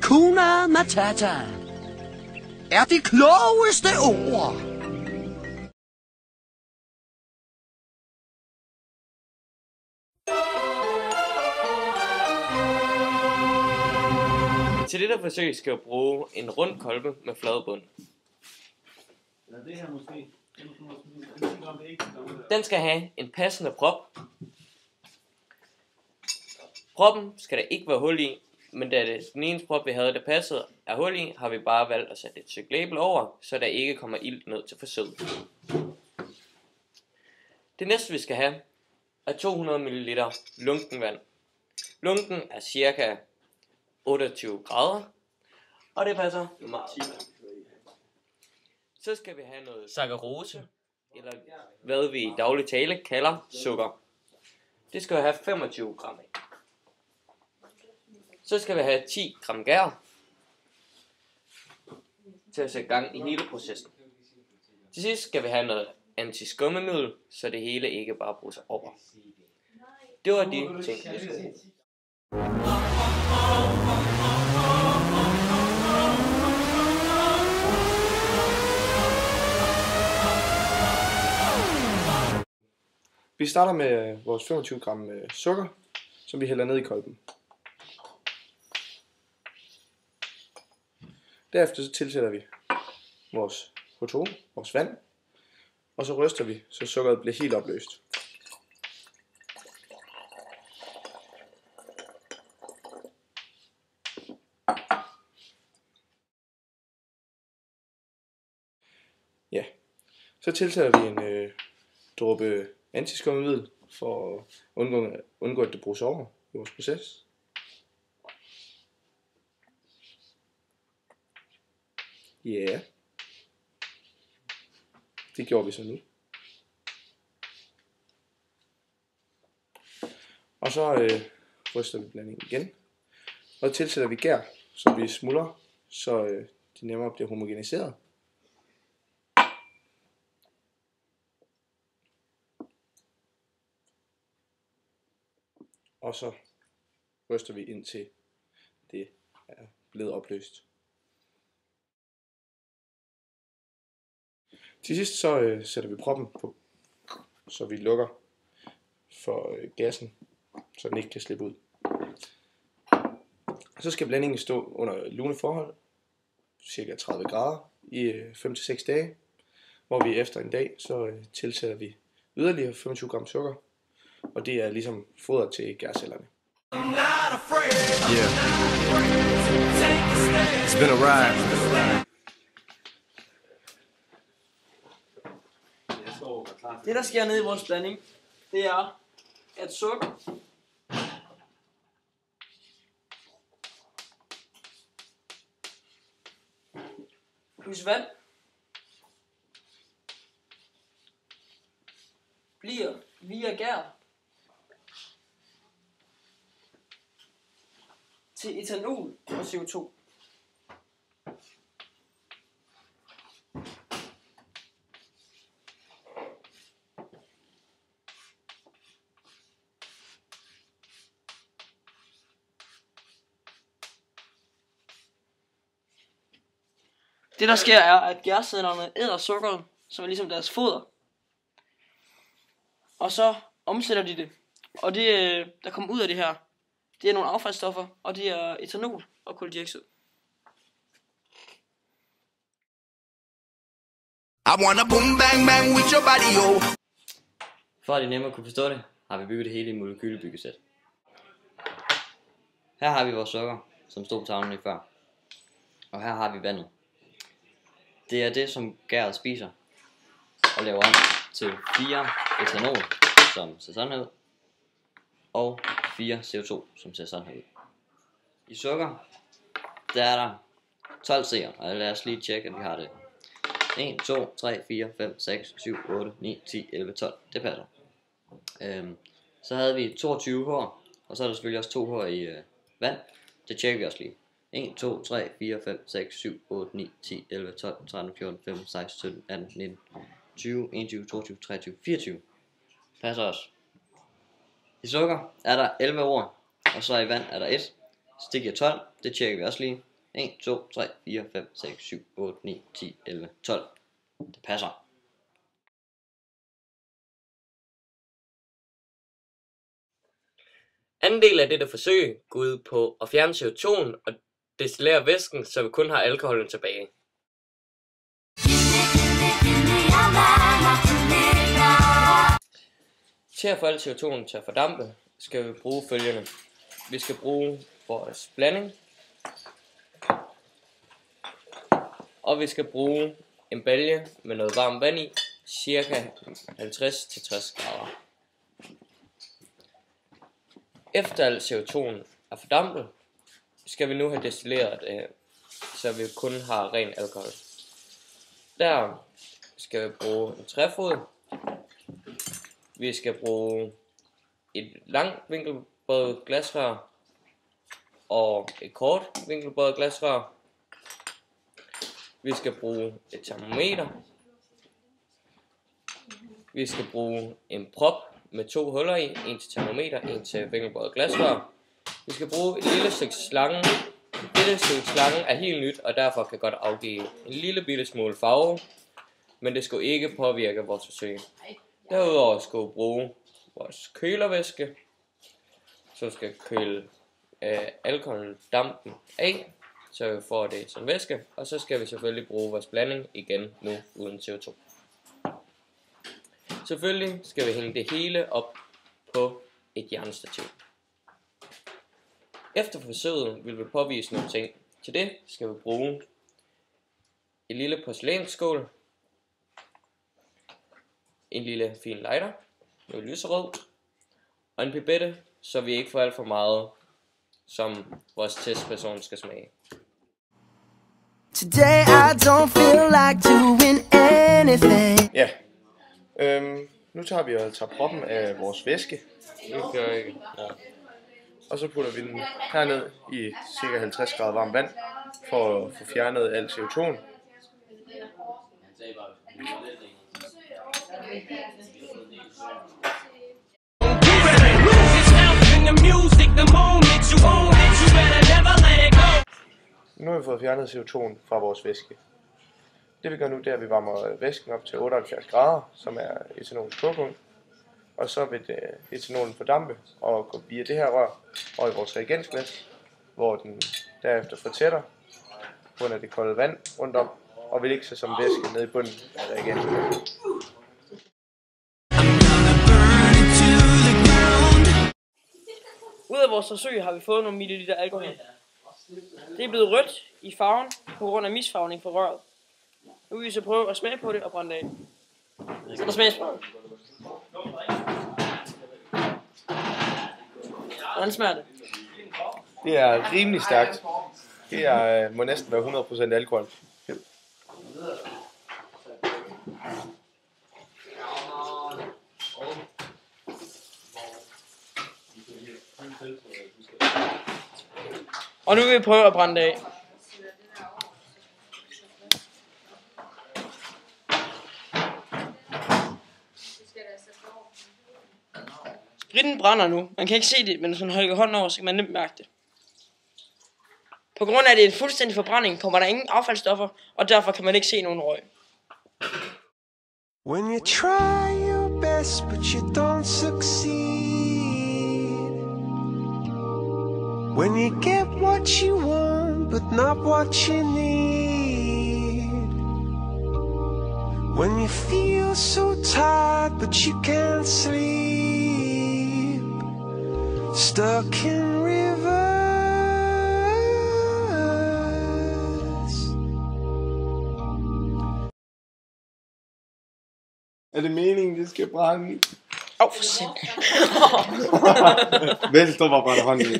Hakuna Matata er det klogeste ord. Til dette forsøg skal jeg bruge en rund kolbe med flad bund. Den skal have en passende prop. Proppen skal der ikke være hul i, men da det den eneste prop vi havde der passede er hul i, har vi bare valgt at sætte et stykke label over, så der ikke kommer ilt ned til forsøget. Det næste vi skal have er 200 ml lunken vand. Lunken er cirka 28 grader, og det passer meget. Så skal vi have noget saccharose, eller hvad vi i daglig tale kalder sukker. Det skal vi have 25 gram af. Så skal vi have 10 gram gær til at sætte gang i hele processen. Til sidst skal vi have noget antiskummemiddel, så det hele ikke bare bruser over. Det var de ting, jeg skulle bruge. Vi starter med vores 25 gram sukker, som vi hælder ned i kolben. Derefter så tilsætter vi vores H2, vores vand, og så ryster vi, så sukkeret bliver helt opløst. Ja, så tilsætter vi en dråbe antiskummemiddel for at undgå at det bruges over i vores proces. Ja, yeah. Det gjorde vi så nu. Og så ryster vi blandingen igen. Og tilsætter vi gær, så vi smuldrer, så det nemmere bliver homogeniseret. Og så ryster vi indtil det er blevet opløst. Til sidst så sætter vi proppen på, så vi lukker for gassen, så den ikke kan slippe ud. Og så skal blandingen stå under lune forhold, cirka 30 grader, i 5-6 dage, hvor vi efter en dag så tilsætter vi yderligere 25 gram sukker, og det er ligesom foder til gærcellerne. Yeah. It's been a ride. Det der sker nede i vores blanding, det er at sukker plus vand bliver via gær til etanol og CO2. Det der sker er, at gærcellerne æder sukkeret, som er ligesom deres foder. Og så omsætter de det. Og det, der kommer ud af det her, det er nogle affaldsstoffer, og det er etanol og kuldioxid. I wanna boom bang bang with your body, yo. For at I nemmere kunne forstå det, har vi bygget det hele i molekylebyggesæt. Her har vi vores sukker, som stod på tavlen lige før. Og her har vi vandet. Det er det, som gæret spiser og laver om til 4 etanol, som ser sådan her ud, og 4 CO2, som ser sådan her ud. I sukker, der er der 12 C'er, og lad os lige tjekke, at vi har det. 1, 2, 3, 4, 5, 6, 7, 8, 9, 10, 11, 12. Det passer. Så havde vi 22 H'er, og så er der selvfølgelig også 2 H'er i vand. Det tjekker vi også lige. 1, 2, 3, 4, 5, 6, 7, 8, 9, 10, 11, 12, 13, 14, 15, 16, 17, 18, 19, 20, 21, 22, 23, 24. Passer også. I sukker er der 11 ord, og så i vand er der 1. Så det giver 12. Det tjekker vi også lige. 1, 2, 3, 4, 5, 6, 7, 8, 9, 10, 11, 12. Det passer. Anden del af dette forsøg går ud på at fjerne CO2'en og destillere væsken, så vi kun har alkoholen tilbage. Til at få al CO2'en til at fordampe, skal vi bruge følgende. Vi skal bruge vores blanding, og vi skal bruge en balje med noget varmt vand i, cirka 50-60 grader. Efter al CO2'en er fordampet, skal vi nu have destilleret det, så vi kun har ren alkohol. Der skal vi bruge en træfod. Vi skal bruge et langt vinkelbøjet glasrør og et kort vinkelbøjet glasrør. Vi skal bruge et termometer. Vi skal bruge en prop med 2 huller i, en til termometer, en til vinkelbøjet glasrør. Vi skal bruge et lille stykke slange. Dette stykke slange er helt nyt, og derfor kan godt afgive en lille bitte smule farve, men det skal ikke påvirke vores forsøg. Derudover skal vi bruge vores kølervæske, så skal køle alkoholen dampen af, så vi får det som væske, og så skal vi selvfølgelig bruge vores blanding igen nu uden CO2. Selvfølgelig skal vi hænge det hele op på et jernstativ. Efter forsøget vil vi påvise nogle ting. Til det skal vi bruge en lille porcelænsskål, en lille fin lighter, noget lyserød, og en pipette, så vi ikke får alt for meget, som vores testperson skal smage. Today I don't feel like doing anything. Ja. Nu tager vi og tager proppen af vores væske. Det gør jeg ikke. Ja. Og så putter vi den herned i ca. 50 grader varmt vand, for at få fjernet al CO2'en. Nu har vi fået fjernet CO2'en fra vores væske. Det vi gør nu, det er, at vi varmer væsken op til 78 grader, som er etanolens kogepunkt. Og så vil etanolen fordampe og gå via det her rør og i vores reagensglas, hvor den derefter fortætter på grund af det kolde vand rundt om, og vil ikke sig som væske nede i bunden af reagensglasset. Ud af vores forsøg har vi fået nogle milliliter alkohol. Det er blevet rødt i farven på grund af misfarvning fra røret. Nu vil vi så prøve at smage på det og brænde af. Så der smagsprøve. Hvordan smager det? Det er rimelig stærkt. Det må næsten være 100% alkohol. Og nu vil vi prøve at brænde det af. Spritten brænder nu. Man kan ikke se det, men hvis man holder hånden over, så kan man nemt mærke det. På grund af, at det er en fuldstændig forbrænding, kommer der ingen affaldsstoffer, og derfor kan man ikke se nogen røg. When you try your best but you don't succeed. When you get what you want but not what you need. When you feel so tired but you can't sleep. Stuck in rivers. Er det meningen, det skal brænde? Åh, for sind. Venstre var bare hånden i.